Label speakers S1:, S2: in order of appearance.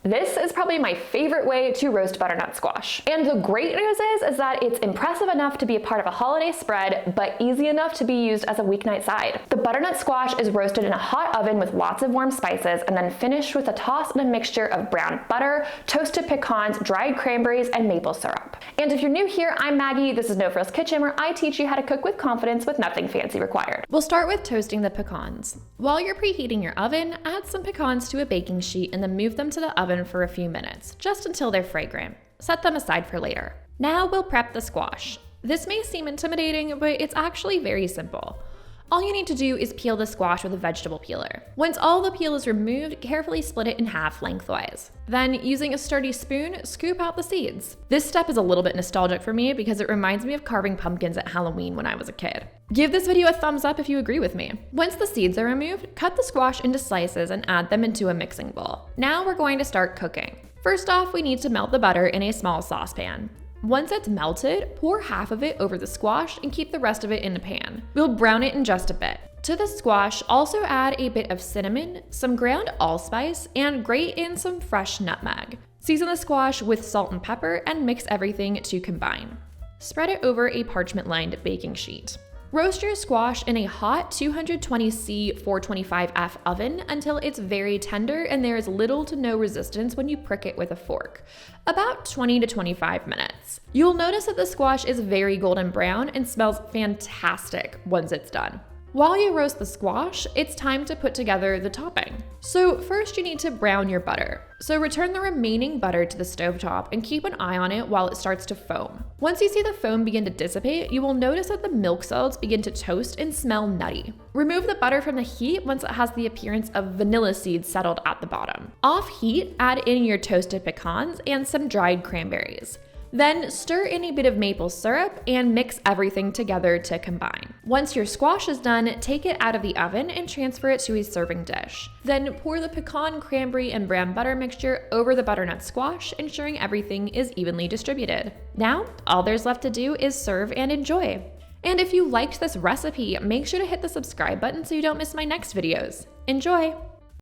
S1: This is probably my favorite way to roast butternut squash. And the great news is that it's impressive enough to be a part of a holiday spread, but easy enough to be used as a weeknight side. The butternut squash is roasted in a hot oven with lots of warm spices and then finished with a toss and a mixture of brown butter, toasted pecans, dried cranberries, and maple syrup. And if you're new here, I'm Maggie. This is No Frills Kitchen, where I teach you how to cook with confidence with nothing fancy required.
S2: We'll start with toasting the pecans. While you're preheating your oven, add some pecans to a baking sheet and then move them to the oven for a few minutes, just until they're fragrant. Set them aside for later. Now we'll prep the squash. This may seem intimidating, but it's actually very simple. All you need to do is peel the squash with a vegetable peeler. Once all the peel is removed, carefully split it in half lengthwise. Then, using a sturdy spoon, scoop out the seeds. This step is a little bit nostalgic for me because it reminds me of carving pumpkins at Halloween when I was a kid. Give this video a thumbs up if you agree with me. Once the seeds are removed, cut the squash into slices and add them into a mixing bowl. Now we're going to start cooking. First off, we need to melt the butter in a small saucepan. Once it's melted, pour half of it over the squash and keep the rest of it in a pan. We'll brown it in just a bit. To the squash, also add a bit of cinnamon, some ground allspice, and grate in some fresh nutmeg. Season the squash with salt and pepper and mix everything to combine. Spread it over a parchment-lined baking sheet. Roast your squash in a hot 220°C 425F oven until it's very tender and there is little to no resistance when you prick it with a fork. About 20 to 25 minutes. You'll notice that the squash is very golden brown and smells fantastic once it's done. While you roast the squash, it's time to put together the topping. So first you need to brown your butter. So return the remaining butter to the stovetop and keep an eye on it while it starts to foam. Once you see the foam begin to dissipate, you will notice that the milk solids begin to toast and smell nutty. Remove the butter from the heat once it has the appearance of vanilla seeds settled at the bottom. Off heat, add in your toasted pecans and some dried cranberries. Then stir in a bit of maple syrup and mix everything together to combine. Once your squash is done, take it out of the oven and transfer it to a serving dish. Then pour the pecan, cranberry, and brown butter mixture over the butternut squash, ensuring everything is evenly distributed. Now, all there's left to do is serve and enjoy. And if you liked this recipe, make sure to hit the subscribe button so you don't miss my next videos. Enjoy!